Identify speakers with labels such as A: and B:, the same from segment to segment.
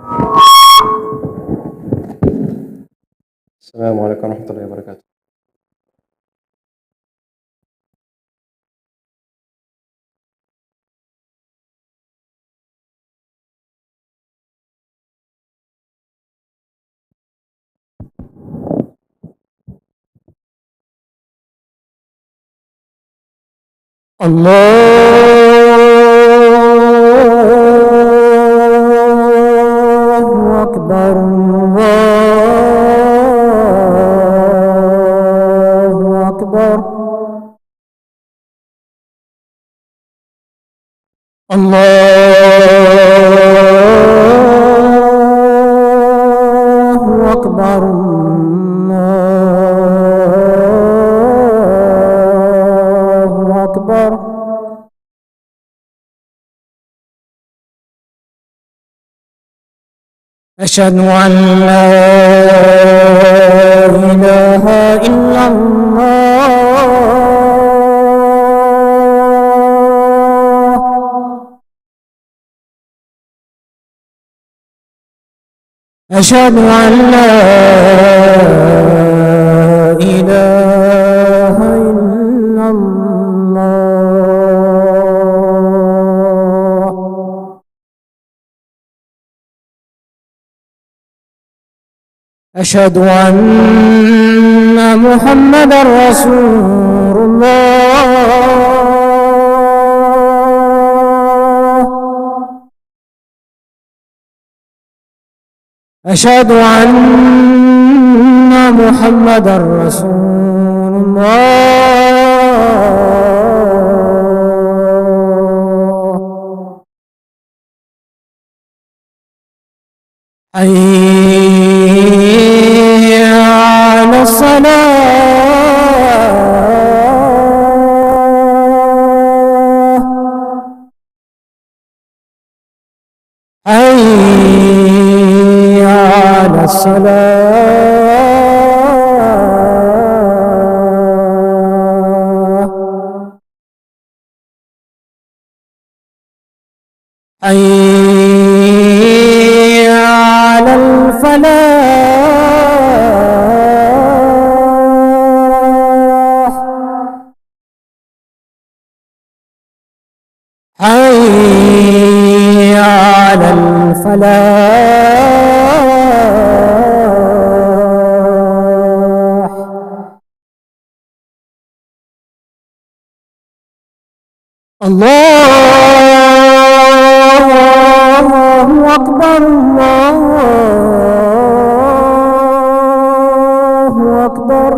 A: السلام عليكم ورحمة الله وبركاته.
B: الله أكبر الله أكبر الله أكبر الله أكبر أشهد أن لا إله إلا الله أشهد أن لا إله إلا الله أشهد أن محمدا رسول الله أشهد أن محمدا رسول الله حي على الصلاة حي على الصلاة حي على الفلاح حي على الفلاح الله أكبر الله أكبر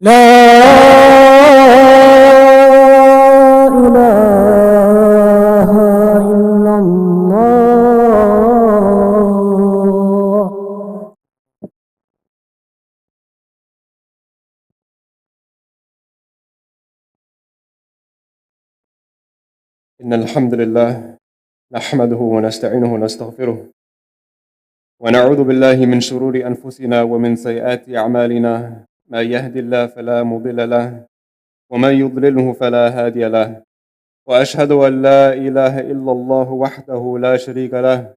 B: لا إله إلا الله
A: إن الحمد لله نحمده ونستعينه ونستغفره ونعوذ بالله من شرور أنفسنا ومن سيئات أعمالنا. ما يهدي الله فلا مضل له ومن يضلله فلا هادي له، وأشهد أن لا إله إلا الله وحده لا شريك له،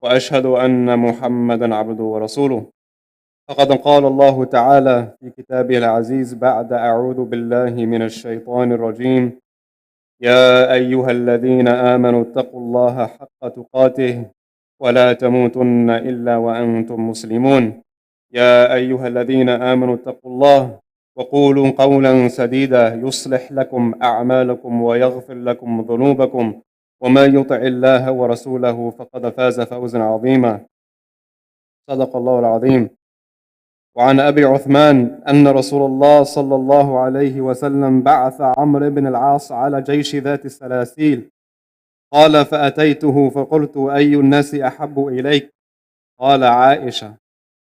A: وأشهد أن محمدا عبده ورسوله. فقد قال الله تعالى في كتابه العزيز بعد أعوذ بالله من الشيطان الرجيم: يا أيها الذين آمنوا اتقوا الله حق تقاته ولا تموتن إلا وأنتم مسلمون. يا أيها الذين آمنوا اتقوا الله وقولوا قولا سديدا يصلح لكم أعمالكم ويغفر لكم ذنوبكم، ومن يطع الله ورسوله فقد فاز فوزا عظيما. صدق الله العظيم. وعن أبي عثمان أن رسول الله صلى الله عليه وسلم بعث عمرو بن العاص على جيش ذات السلاسيل. قال: فأتيته فقلت: أي الناس أحب إليك؟ قال: عائشة.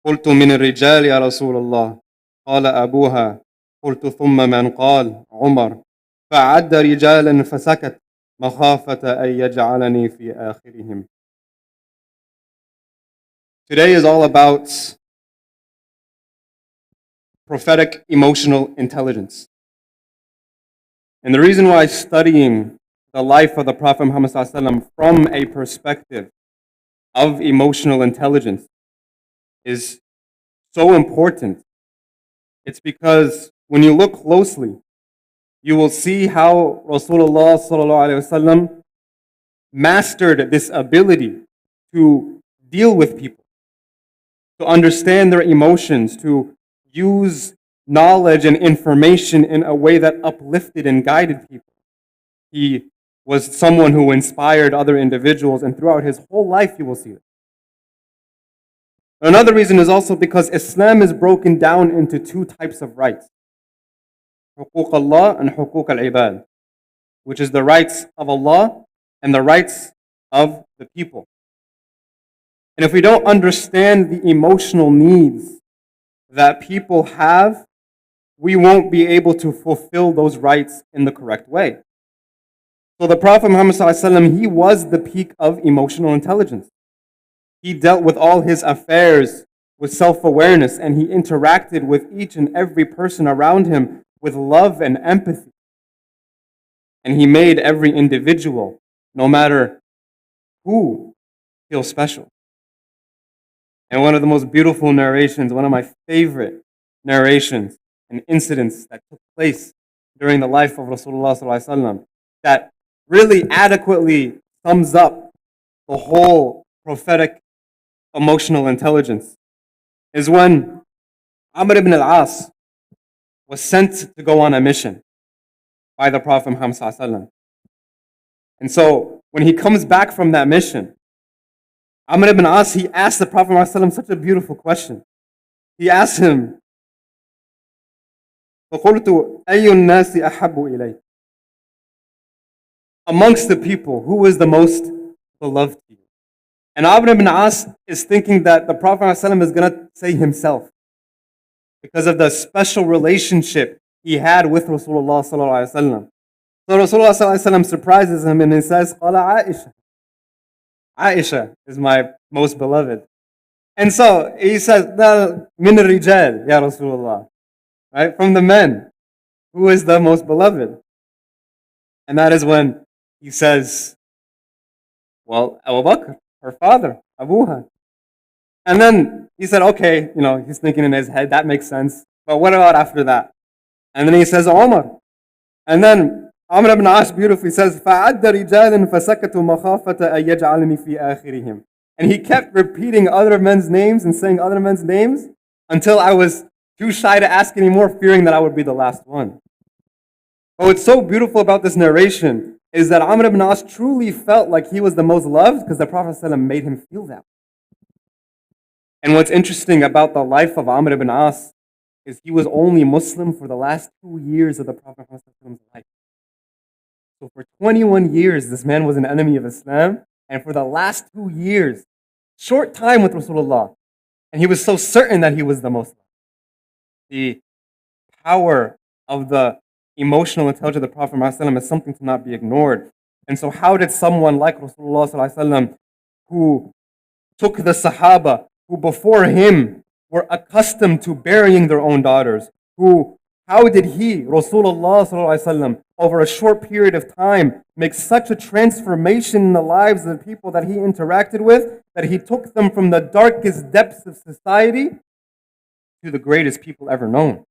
A: قلت: من الرجال يا رسول الله؟ قال: أبوها. قلت: ثم من؟ قال: عمر. فعد رجالا فسكت مخافة أن يجعلني في آخرهم. Today is all about prophetic emotional intelligence. And the reason why studying the life of the Prophet Muhammad ﷺ from a perspective of emotional intelligence is so important. It's because when you look closely, you will see how Rasulullah ﷺ mastered this ability to deal with people, to understand their emotions, to use knowledge and information in a way that uplifted and guided people. He was someone who inspired other individuals, and throughout his whole life you will see it. Another reason is also because Islam is broken down into two types of rights. حقوق Allah and حقوق العباد, which is the rights of Allah and the rights of the people. And if we don't understand the emotional needs that people have, we won't be able to fulfill those rights in the correct way. So the Prophet Muhammad ﷺ, he was the peak of emotional intelligence. He dealt with all his affairs with self-awareness, and he interacted with each and every person around him with love and empathy. And he made every individual, no matter who, feel special. And one of the most beautiful narrations, one of my favorite narrations and incidents that took place during the life of Rasulullah ﷺ, that really adequately sums up the whole prophetic emotional intelligence, is when Amr ibn al-As was sent to go on a mission by the Prophet Muhammad ﷺ. And so when he comes back from that mission, Amr ibn al-As, he asked the Prophet Muhammad ﷺ such a beautiful question. He asked him, فَقُلْتُ أَيُّ النَّاسِ أَحَبُّ إِلَيْكَ, amongst the people, who is the most beloved to you? And Amr ibn al-As is thinking that the Prophet ﷺ is going to say himself, because of the special relationship he had with Rasulullah ﷺ. So Rasulullah ﷺ surprises him and he says, قَالَ عَائِشَةَ, Aisha is my most beloved. And so he says, مِنَ الرِّجَالِ Ya Rasulullah, right? From the men, who is the most beloved? And that is when he says, well, Abu Bakr, her father, Abuha. And then he said, okay, he's thinking in his head, that makes sense. But what about after that? And then he says, Omar. And then Amr ibn Ash beautifully says, فَعَدَّ رِجَالٍ فَسَكَتُوا مَخَافَةَ أَن يَجْعَلَنِي فِي آخِرِهِمْ. And he kept repeating other men's names and saying other men's names until I was too shy to ask anymore, fearing that I would be the last one. But what's so beautiful about this narration is that Amr ibn Ash truly felt like he was the most loved because the Prophet ﷺ made him feel that. And what's interesting about the life of Amr ibn As is he was only Muslim for the last 2 years of the Prophet Muhammad's life. So for 21 years, this man was an enemy of Islam. And for the last 2 years, short time with Rasulullah, and he was so certain that he was the Muslim. The power of the emotional intelligence of the Prophet Muhammad is something to not be ignored. And so how did someone like Rasulullah who took the Sahaba, who before him were accustomed to burying their own daughters, how did he, Rasulullah, over a short period of time, make such a transformation in the lives of the people that he interacted with, that he took them from the darkest depths of society to the greatest people ever known?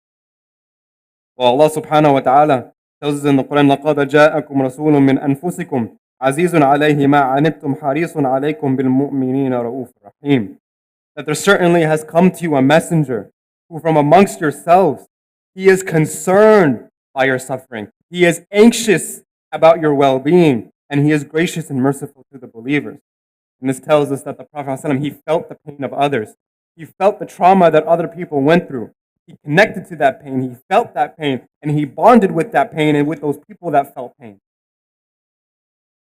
A: Well, Allah subhanahu wa ta'ala tells us in the Quran, لَقَدْ جَاءَكُمْ رَسُولٌ مِّنْ أَنفُسِكُمْ عَزِيزٌ عَلَيْهِ مَا عَنِتُّمْ حَرِيصٌ عَلَيْكُمْ بِالْمُؤْمِنِينَ رَؤُوفٌ رَحِيمٌ. That there certainly has come to you a messenger who from amongst yourselves, he is concerned by your suffering. He is anxious about your well-being, and he is gracious and merciful to the believers. And this tells us that the Prophet ﷺ, he felt the pain of others. He felt the trauma that other people went through. He connected to that pain. He felt that pain, and he bonded with that pain and with those people that felt pain.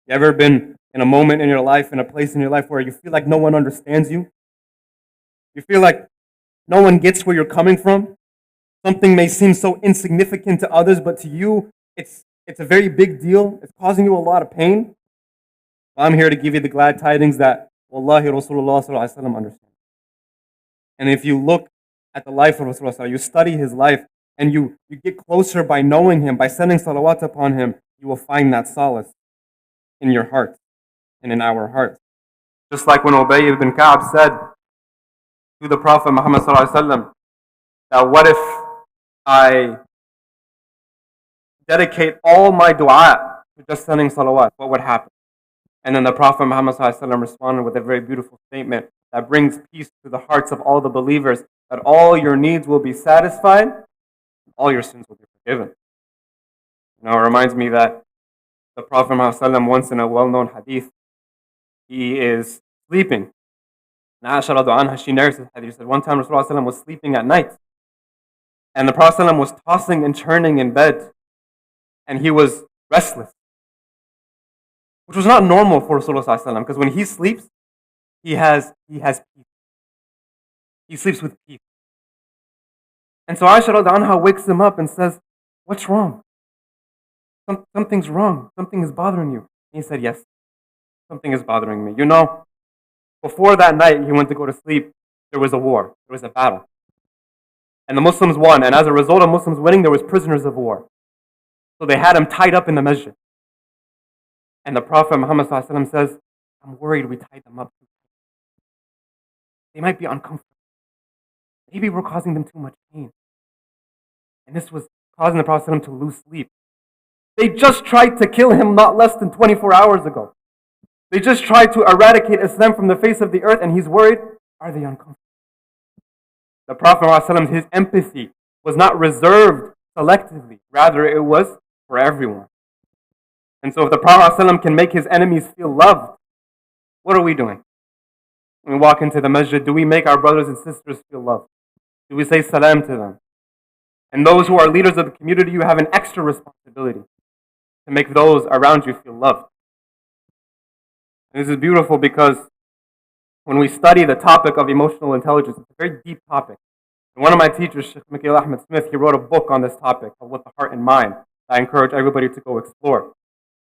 A: You ever been in a moment in your life, in a place in your life where you feel like no one understands you? You feel like no one gets where you're coming from? Something may seem so insignificant to others, but to you, it's a very big deal. It's causing you a lot of pain. Well, I'm here to give you the glad tidings that, Wallahi, Rasulullah understands. And if you look at the life of Rasulullah, you study his life, and you get closer by knowing him, by sending salawat upon him, you will find that solace. in your heart and in our hearts. Just like when Ubay ibn Ka'b said to the Prophet Muhammad ﷺ, that what if I dedicate all my dua to just sending salawat? What would happen? And then the Prophet Muhammad ﷺ responded with a very beautiful statement that brings peace to the hearts of all the believers, that all your needs will be satisfied, all your sins will be forgiven. Now it reminds me that the Prophet Muhammad ﷺ, once in a well-known hadith, he is sleeping. And Aisha radiallahu anha, she narrates this hadith. She said, one time Rasulullah ﷺ was sleeping at night, and the Prophet ﷺ was tossing and turning in bed, and he was restless, which was not normal for Rasulullah ﷺ, because when he sleeps, he has peace. He sleeps with peace. And so Aisha radiallahu anha wakes him up and says, what's wrong? Something's wrong. Something is bothering you. And he said, yes, something is bothering me. You know, before that night he went to go to sleep, there was a war. There was a battle. And the Muslims won. And as a result of Muslims winning, there was prisoners of war. So they had him tied up in the masjid. And the Prophet Muhammad ﷺ says, I'm worried we tied them up too tight. They might be uncomfortable. Maybe we're causing them too much pain. And this was causing the Prophet ﷺ to lose sleep. They just tried to kill him not less than 24 hours ago. They just tried to eradicate Islam from the face of the earth, and he's worried, are they uncomfortable? The Prophet ﷺ, his empathy was not reserved selectively. Rather, it was for everyone. And so if the Prophet ﷺ can make his enemies feel loved, what are we doing? When we walk into the masjid, do we make our brothers and sisters feel loved? Do we say salam to them? And those who are leaders of the community, you have an extra responsibility to make those around you feel loved. And this is beautiful because when we study the topic of emotional intelligence, it's a very deep topic. And one of my teachers, Shaykh Ahmed Smith, he wrote a book on this topic called With the Heart in Mind. I encourage everybody to go explore.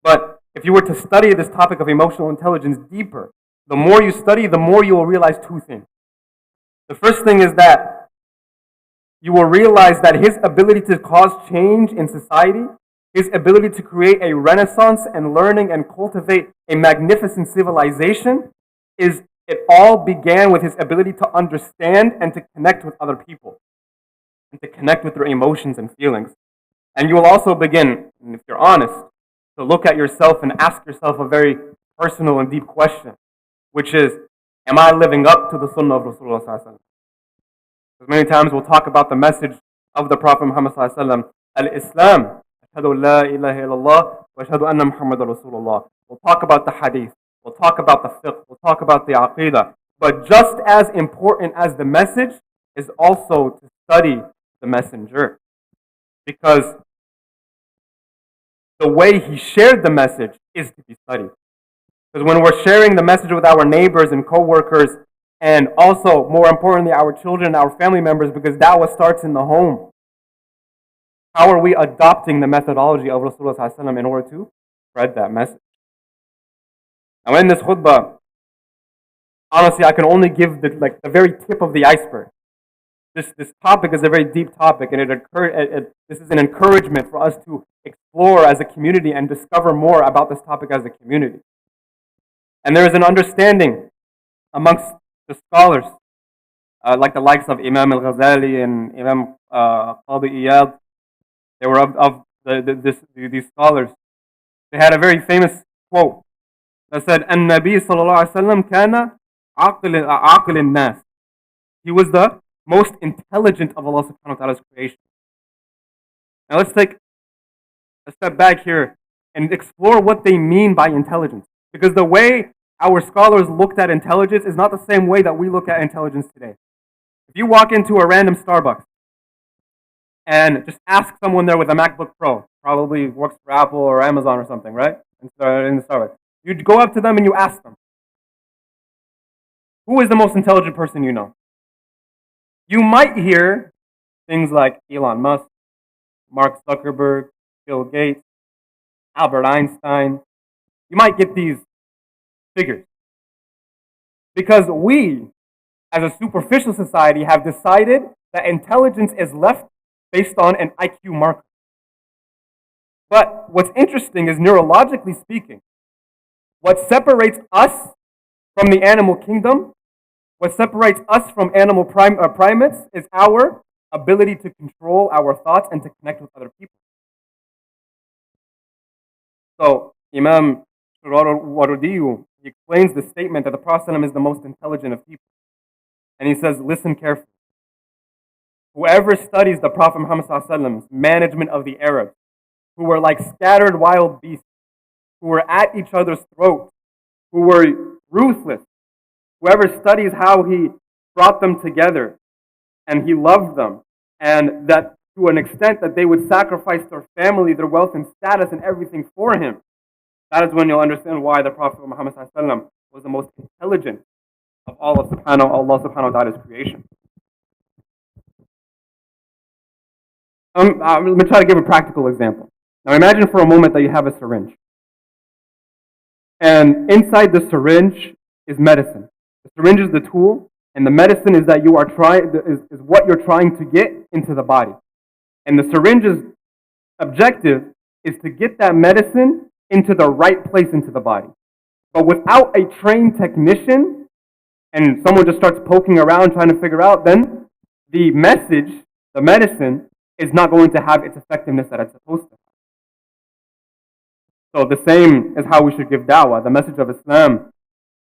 A: But if you were to study this topic of emotional intelligence deeper, the more you study, the more you will realize two things. The first thing is that you will realize that his ability to cause change in society, his ability to create a renaissance and learning and cultivate a magnificent civilization, it all began with his ability to understand and to connect with other people and to connect with their emotions and feelings. And you will also begin, if you're honest, to look at yourself and ask yourself a very personal and deep question, which is, am I living up to the sunnah of Rasulullah sallallahu alaihi wasallam? Because many times we'll talk about the message of the Prophet Muhammad sallallahu alaihi wasallam, al-Islam, ashhadu la ilaha illallah, wa ashhadu anna Muhammadan Rasulullah. We'll talk about the hadith, we'll talk about the fiqh, we'll talk about the aqidah. But just as important as the message is also to study the messenger. Because the way he shared the message is to be studied. Because when we're sharing the message with our neighbors and co-workers, and also, more importantly, our children and our family members, because da'wah starts in the home, how are we adopting the methodology of Rasulullah ﷺ in order to spread that message? Now in this khutbah, honestly, I can only give the very tip of the iceberg. This topic is a very deep topic, and this is an encouragement for us to explore as a community and discover more about this topic as a community. And there is an understanding amongst the scholars, like the likes of Imam al-Ghazali and Imam Qadi Iyad. They were of these scholars. They had a very famous quote that said, "An-Nabi sallallahu alaihi wasallam kana aqil al-nas." He was the most intelligent of Allah subhanahu wa ta'ala's creation. Now let's take a step back here and explore what they mean by intelligence. Because the way our scholars looked at intelligence is not the same way that we look at intelligence today. If you walk into a random Starbucks and just ask someone there with a MacBook Pro, probably works for Apple or Amazon or something, right? In the Starbucks. You'd go up to them and you ask them, who is the most intelligent person you know? You might hear things like Elon Musk, Mark Zuckerberg, Bill Gates, Albert Einstein. You might get these figures. Because we, as a superficial society, have decided that intelligence is left based on an IQ marker. But what's interesting is, neurologically speaking, What separates us from the animal kingdom, what separates us from animal primates is our ability to control our thoughts and to connect with other people. So Imam Warudiyu, he explains the statement that the Prophet is the most intelligent of people. And he says, listen carefully. Whoever studies the Prophet Muhammad's management of the Arabs, who were like scattered wild beasts, who were at each other's throats, who were ruthless, whoever studies how he brought them together and he loved them, and that to an extent that they would sacrifice their family, their wealth and status and everything for him, that is when you'll understand why the Prophet Muhammad was the most intelligent of all of Allah subhanahu wa ta'ala's creation. Let me try to give a practical example. Now imagine for a moment that you have a syringe. And inside the syringe is medicine. The syringe is the tool, and the medicine is that you are is what you're trying to get into the body. And the syringe's objective is to get that medicine into the right place into the body. But without a trained technician, and someone just starts poking around trying to figure out, then the message, the medicine, is not going to have its effectiveness that it's supposed to have. So the same is how we should give da'wah. The message of Islam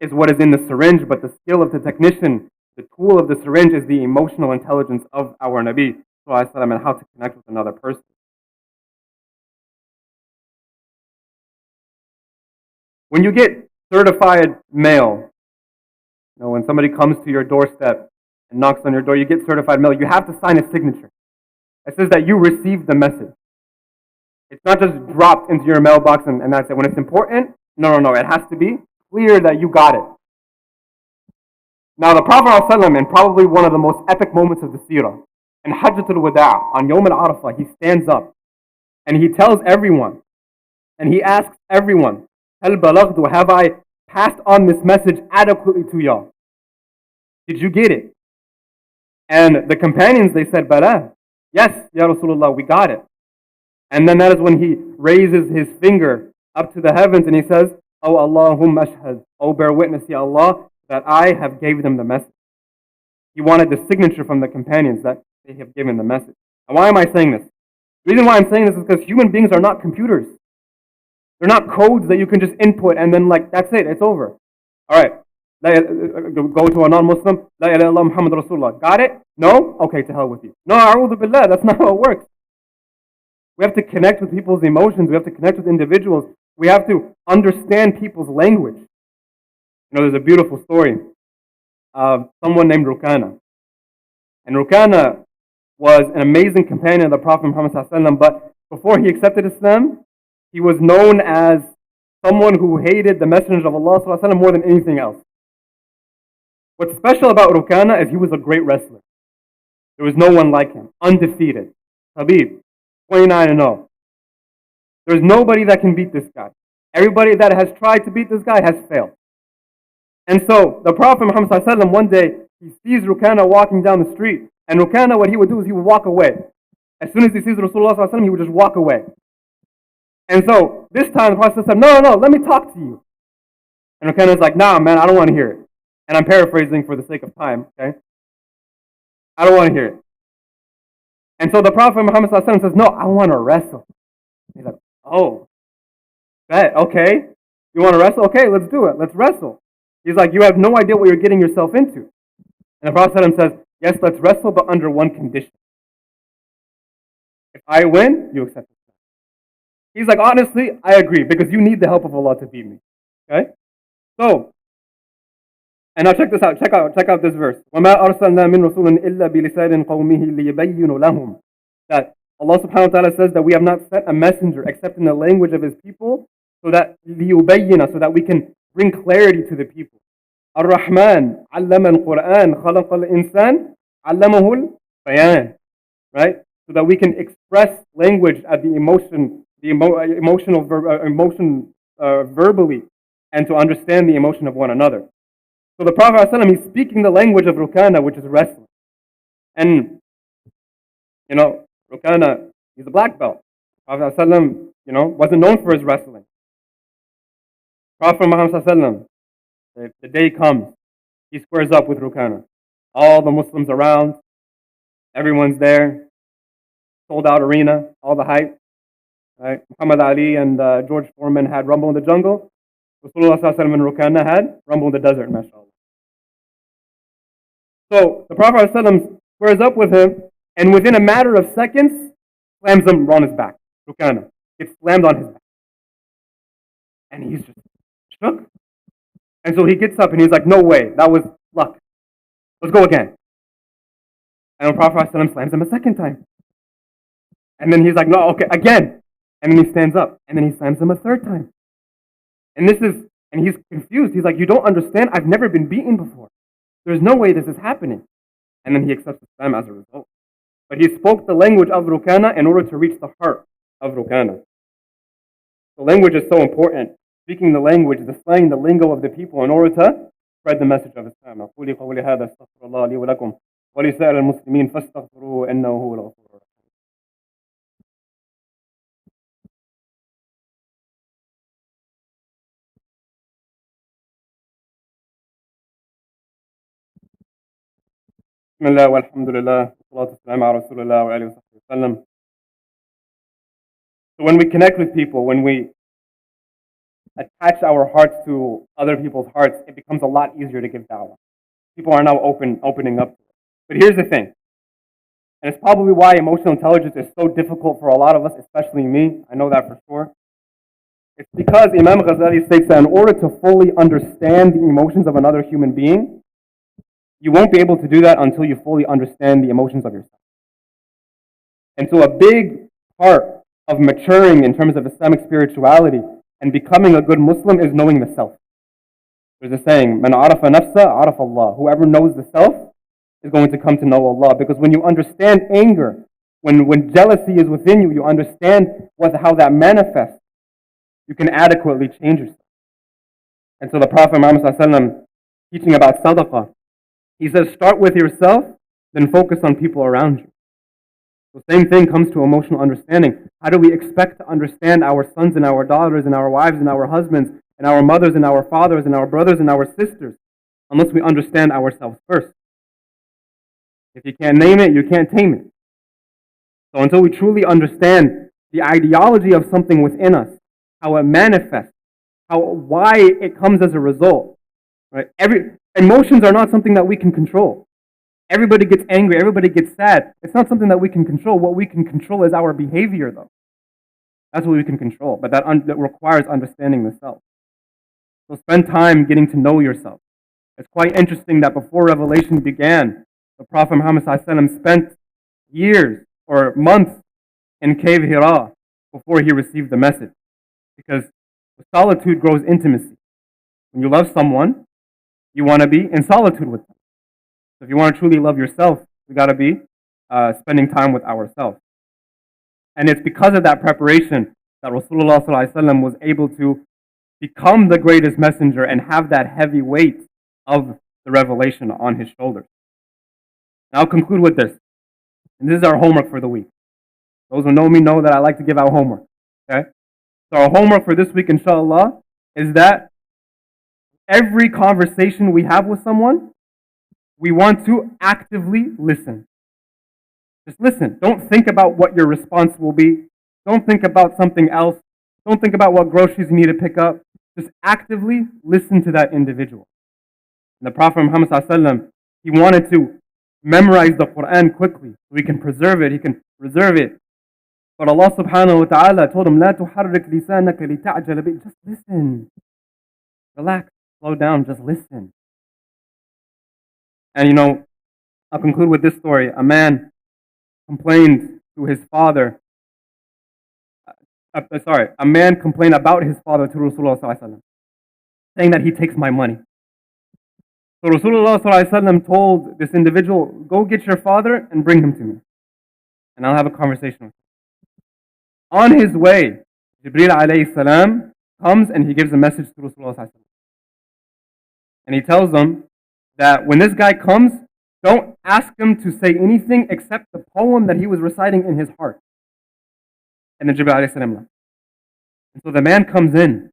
A: is what is in the syringe, but the skill of the technician, the tool of the syringe, is the emotional intelligence of our Nabi and how to connect with another person. When you get certified mail, when somebody comes to your doorstep and knocks on your door, you get certified mail, you have to sign a signature. It says that you received the message. It's not just dropped into your mailbox and that's it. When it's important, no, it has to be clear that you got it. Now the Prophet ﷺ, in probably one of the most epic moments of the seerah, in Hajjatul Wada', on Yawm al-Arafah, he stands up and he tells everyone, and he asks everyone, Hal balagdu, have I passed on this message adequately to y'all? Did you get it? And the companions, they said, Bala, yes, Ya Rasulullah, we got it. And then that is when he raises his finger up to the heavens and he says, Oh Allahumma ashhad, oh bear witness, Ya Allah, that I have gave them the message. He wanted the signature from the companions that they have given the message. And why am I saying this? The reason why I'm saying this is because human beings are not computers. They're not codes that you can just input and then that's it, it's over. Alright, go to a non-Muslim, La ilaha illallah Muhammad Rasulullah. Got it? No? Okay, to hell with you. No, a'udhu billah, that's not how it works. We have to connect with people's emotions. We have to connect with individuals. We have to understand people's language. There's a beautiful story of someone named Rukana. And Rukana was an amazing companion of the Prophet Muhammad ﷺ, but before he accepted Islam, he was known as someone who hated the Messenger of Allah ﷺ more than anything else. What's special about Rukana is he was a great wrestler. There was no one like him, undefeated. Khateeb, 29-0. There's nobody that can beat this guy. Everybody that has tried to beat this guy has failed. And so the Prophet Muhammad ﷺ, one day, he sees Rukana walking down the street. And Rukana, what he would do is he would walk away. As soon as he sees Rasulullah ﷺ, he would just walk away. And so this time the Prophet said, no, let me talk to you. And Rukana is like, nah, man, I don't want to hear it. And I'm paraphrasing for the sake of time, okay? I don't want to hear it. And so the Prophet Muhammad ﷺ says, no, I want to wrestle. He's like, oh, bet, okay. You want to wrestle? Okay, let's do it. Let's wrestle. He's like, you have no idea what you're getting yourself into. And the Prophet ﷺ says, yes, let's wrestle, but under one condition. If I win, you accept it. He's like, honestly, I agree, because you need the help of Allah to beat me. Okay? So, and now check this out. Check out this verse. وَمَا أَرْسَلْنَا مِن رَسُولٍ إِلَّا بِلِسَانٍ قَوْمِهِ لِيَبَيِّنُ لَهُمْ. That Allah subhanahu wa ta'ala says that we have not sent a messenger except in the language of his people, so that لِيُبَيِّنَ, so that we can bring clarity to the people. Ar-Rahman, allama al-Quran, khalaqa al-insan, allamahu al-bayan. Right? So that we can express language at the emotion, emotion verbally, and to understand the emotion of one another. So the Prophet ﷺ, he's speaking the language of Rukana, which is wrestling. And, Rukana, he's a black belt. The Prophet ﷺ, wasn't known for his wrestling. Prophet Muhammad sallallahu the day comes, he squares up with Rukana. All the Muslims around, everyone's there, sold out arena, all the hype. Right? Muhammad Ali and George Foreman had Rumble in the Jungle. Rasulullah sallallahu and Rukana had Rumble in the Desert, mashallah. So the Prophet sallallahu squares up with him, and within a matter of seconds, slams him on his back. Rukana gets slammed on his back. And he's just shook. And so he gets up and he's like, no way, that was luck. Let's go again. And the Prophet ﷺ slams him a second time. And then he's like, no, okay, again. And then he stands up. And then he slams him a third time. And he's confused. He's like, you don't understand? I've never been beaten before. There's no way this is happening. And then he accepts Islam as a result. But he spoke the language of Rukana in order to reach the heart of Rukana. The language is so important. Speaking the language, the slang, the lingo of the people in order to spread the message of Islam. أقول قولي هذا استغفر الله لي ولكم ولسائر المسلمين فاستغفروه إنه هو الغفور الرحيم. بسم الله والحمد لله والصلاة والسلام على رسول الله وآله وصحبه وسلم. So when we connect with people, when we attach our hearts to other people's hearts, it becomes a lot easier to give da'wah. People are now opening up to it. But here's the thing, and it's probably why emotional intelligence is so difficult for a lot of us, especially me. I know that for sure. It's because Imam Ghazali states that in order to fully understand the emotions of another human being, you won't be able to do that until you fully understand the emotions of yourself. And so a big part of maturing in terms of Islamic spirituality and becoming a good Muslim is knowing the self. There's a saying, Man arafa nafsa, arafa Allah. Whoever knows the self is going to come to know Allah. Because when you understand anger, when jealousy is within you, you understand how that manifests. You can adequately change yourself. And so the Prophet Muhammad ﷺ, teaching about sadaqah, he says, start with yourself, then focus on people around you. The same thing comes to emotional understanding. How do we expect to understand our sons and our daughters and our wives and our husbands and our mothers and our fathers and our brothers and our sisters unless we understand ourselves first? If you can't name it, you can't tame it. So until we truly understand the ideology of something within us, how it manifests, why it comes as a result, right? Emotions are not something that we can control. Everybody gets angry. Everybody gets sad. It's not something that we can control. What we can control is our behavior, though. That's what we can control. But that requires understanding the self. So spend time getting to know yourself. It's quite interesting that before revelation began, the Prophet Muhammad ﷺ spent years or months in cave Hira before he received the message. Because solitude grows intimacy. When you love someone, you want to be in solitude with them. So if you want to truly love yourself, we got to be spending time with ourselves. And it's because of that preparation that Rasulullah ﷺ was able to become the greatest messenger and have that heavy weight of the revelation on his shoulders. Now I'll conclude with this. And this is our homework for the week. Those who know me know that I like to give out homework. Okay? So our homework for this week, inshallah, is that every conversation we have with someone, we want to actively listen. Just listen. Don't think about what your response will be. Don't think about something else. Don't think about what groceries you need to pick up. Just actively listen to that individual. And the Prophet Muhammad ﷺ, he wanted to memorize the Quran quickly so he can preserve it, he can preserve it. But Allah subhanahu wa ta'ala told him, لا تحرك لسانك لتعجل به. Just listen. Relax. Slow down. Just listen. And I'll conclude with this story. A man complained to his father. A man complained about his father to Rasulullah sallallahu alaihi wasallam, saying that he takes my money. So Rasulullah sallallahu alaihi wasallam told this individual, go get your father and bring him to me, and I'll have a conversation with him. On his way, Jibreel alayhi salam comes and he gives a message to Rasulullah sallallahu alaihi wasallam. And he tells them that when this guy comes, don't ask him to say anything except the poem that he was reciting in his heart. And then Jibreel alayhi salam left. And so the man comes in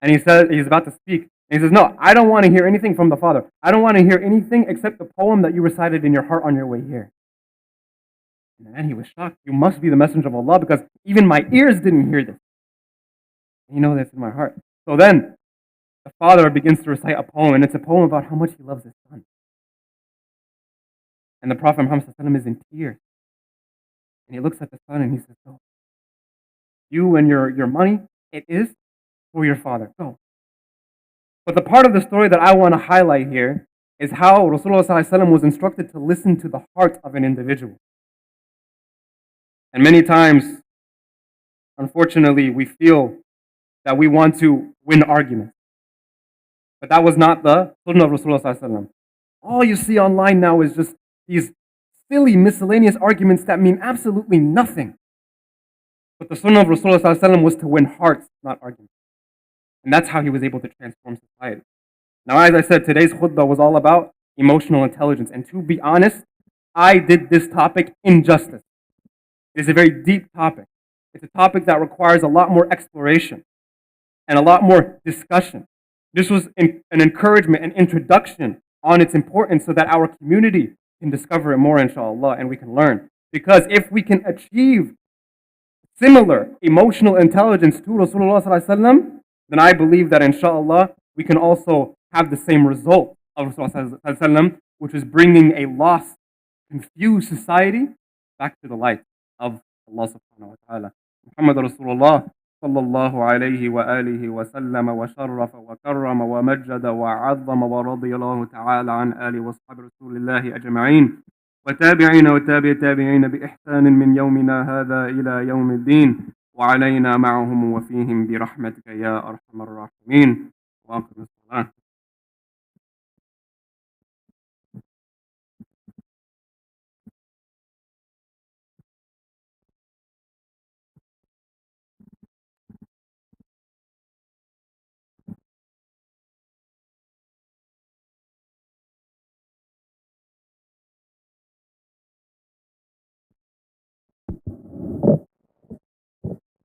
A: And he says, he's about to speak. And he says, no, I don't want to hear anything from the Father. I don't want to hear anything except the poem that you recited in your heart on your way here. And then he was shocked. You must be the messenger of Allah, because even my ears didn't hear this. And you know that's in my heart. So then the father begins to recite a poem, and it's a poem about how much he loves his son. And the Prophet Muhammad is in tears. And he looks at the son and he says, go. You and your money, it is for your father. Go. But the part of the story that I want to highlight here is how Rasulullah was instructed to listen to the heart of an individual. And many times, unfortunately, we feel that we want to win arguments. But that was not the sunnah of Rasulullah. All you see online now is just these silly, miscellaneous arguments that mean absolutely nothing. But the sunnah of Rasulullah was to win hearts, not arguments. And that's how he was able to transform society. Now, as I said, today's khutbah was all about emotional intelligence. And to be honest, I did this topic injustice. It is a very deep topic. It's a topic that requires a lot more exploration and a lot more discussion. This was an encouragement, an introduction on its importance so that our community can discover it more, inshallah, and we can learn. Because if we can achieve similar emotional intelligence to Rasulullah, then I believe that, inshallah, we can also have the same result of Rasulullah, which is bringing a lost, confused society back to the light of Allah subhanahu wa ta'ala. Muhammad Rasulullah صلى الله عليه وآله وسلم وشرف وكرم ومجد وعظم ورضي الله تعالى عن آله وأصحاب رسول الله أجمعين وتابعين وتابع تابعين بإحسان من يومنا هذا إلى يوم الدين وعلينا معهم وفيهم برحمتك يا أرحم الراحمين. وأقم الصلاة.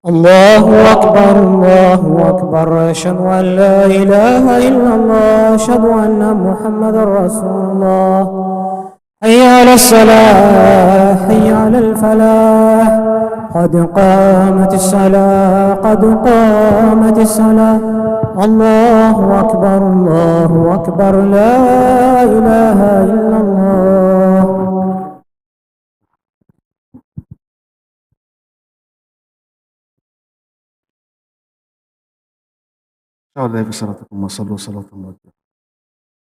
B: الله أكبر الله أكبر أشهد أن لا إله إلا الله أشهد أن محمد رسول الله حي على الصلاة حي على الفلاح قد قامت الصلاة قد قامت الصلاة الله أكبر لا إله إلا الله.
C: الله بصلاتكم وصلوا صلاة موجهة.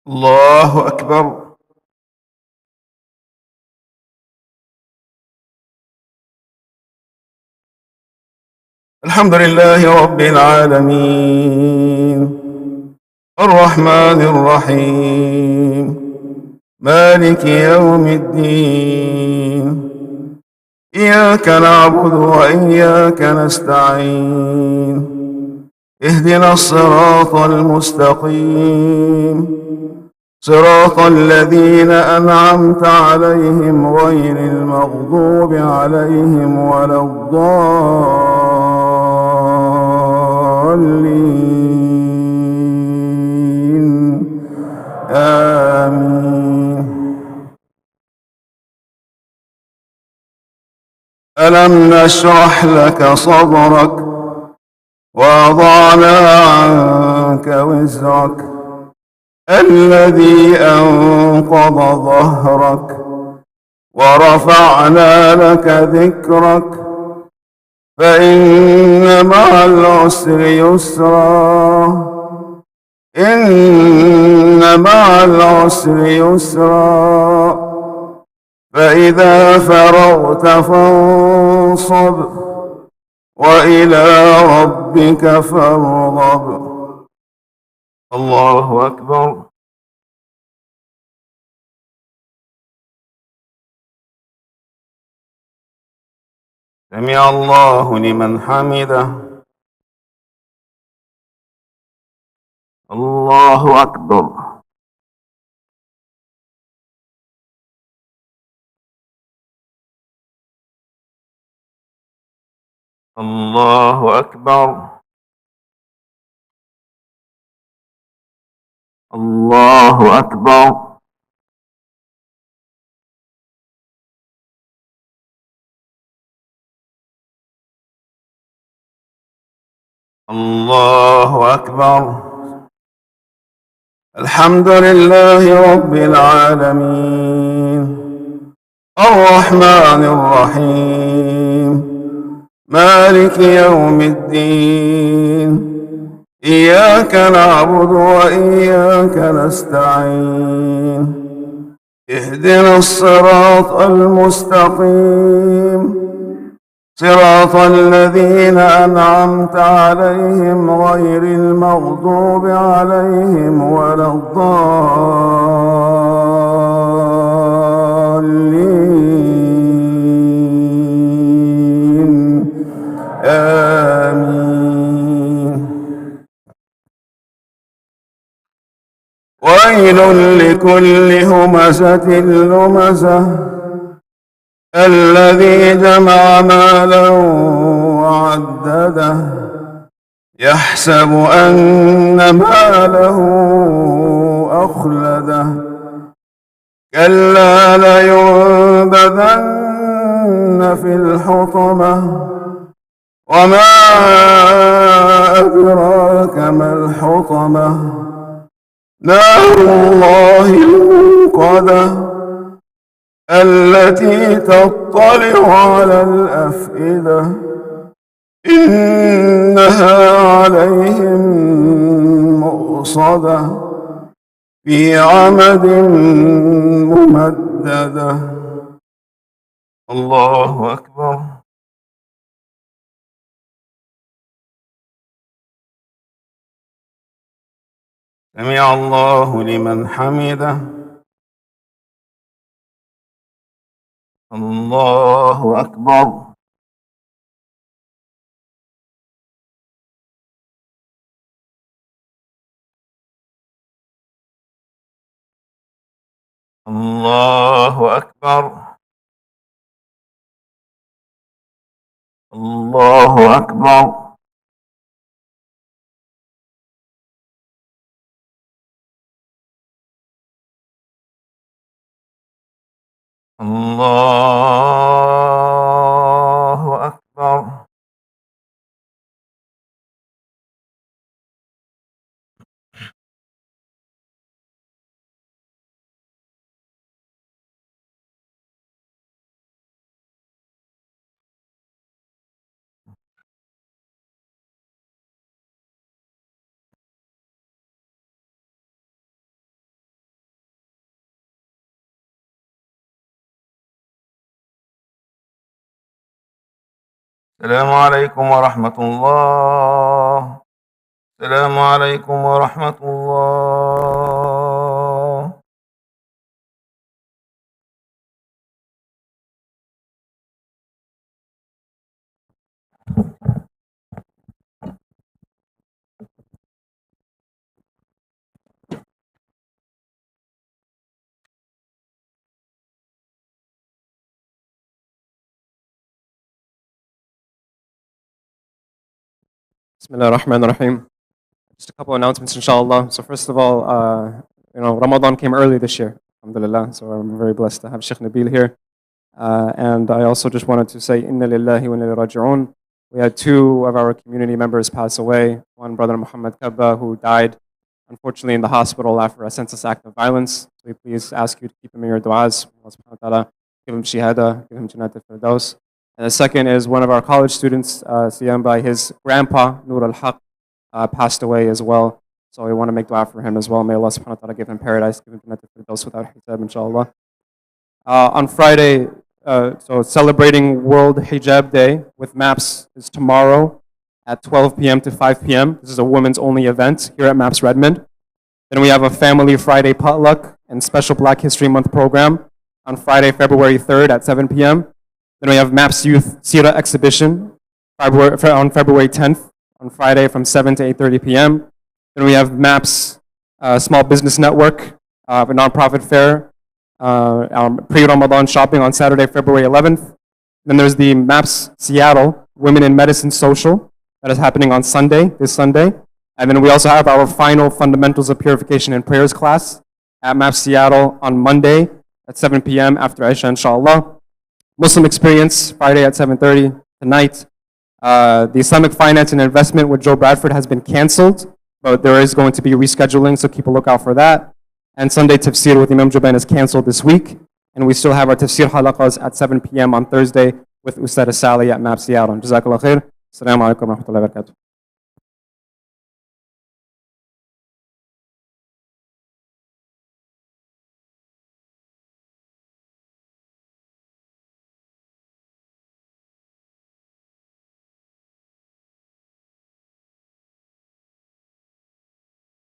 C: الله أكبر. الحمد لله رب العالمين الرحمن الرحيم مالك يوم الدين إياك نعبد وإياك نستعين اهدنا الصراط المستقيم صراط الذين أنعمت عليهم غير المغضوب عليهم ولا الضالين آمين. ألم نشرح لك صدرك ووضعنا عنك وزرك الذي أنقض ظهرك ورفعنا لك ذكرك فإن مع العسر يسرا إن مع العسر يسرا فإذا فرغت فانصب وإلى ربك فارغب. الله أكبر. سمع الله لمن حمده. الله أكبر. الله أكبر. الله أكبر. الله أكبر. الحمد لله رب العالمين الرحمن الرحيم مالك يوم الدين إياك نعبد وإياك نستعين اهدنا الصراط المستقيم صراط الذين أنعمت عليهم غير المغضوب عليهم ولا الضالين آمين. ويل لكل همزة لمزة الذي جمع مالا وعدده يحسب أن ماله أخلده كلا لينبذن في الحطمة وما أدراك ما الحطمة نار الله الموقدة التي تطلع على الأفئدة إنها عليهم مؤصدة في عمد ممددة. الله أكبر. سمع الله لمن حمده. الله أكبر. الله أكبر. الله أكبر. الله أكبر. السلام عليكم ورحمة الله. السلام عليكم ورحمة الله.
A: Bismillah ar-Rahman ar-Rahim. Just a couple announcements, inshallah. So first of all, Ramadan came early this year, alhamdulillah. So I'm very blessed to have Shaykh Nabil here. And I also just wanted to say, Inna lillahi wa inna ilayhi raji'un. We had two of our community members pass away. One brother, Muhammad Kabba, who died, unfortunately, in the hospital after a senseless act of violence. So we please ask you to keep him in your du'as. Allah subhanahu wa ta'ala, give him shihada, give him Jannat al-Firdaus. And the second is one of our college students, Siyam, by his grandpa, Nur al-Haq, passed away as well. So we want to make dua for him as well. May Allah subhanahu wa ta'ala give him paradise, give him Jannat al-Firdaus without hisab, inshallah. On Friday, so celebrating World Hijab Day with MAPS is tomorrow at 12 p.m. to 5 p.m. This is a women's only event here at MAPS Redmond. Then we have a Family Friday potluck and special Black History Month program on Friday, February 3rd at 7 p.m. Then we have MAPS Youth Sira exhibition on February 10th on Friday from 7 to 8:30 p.m. Then we have MAPS Small Business Network, a nonprofit fair, pre-Ramadan shopping on Saturday, February 11th. Then there's the MAPS Seattle Women in Medicine Social that is happening on Sunday, this Sunday. And then we also have our final Fundamentals of Purification and Prayers class at MAP Seattle on Monday at 7 p.m. after Isha, inshallah. Muslim Experience, Friday at 7:30 tonight. The Islamic Finance and Investment with Joe Bradford has been canceled, but there is going to be rescheduling, so keep a lookout for that. And Sunday Tafsir with Imam Jubain is canceled this week, and we still have our Tafsir halaqas at 7 p.m. on Thursday with Ustad Sally at MAP Seattle. Jazakallah khair. Assalamu alaikum wa rahmatullahi wa barakatuh.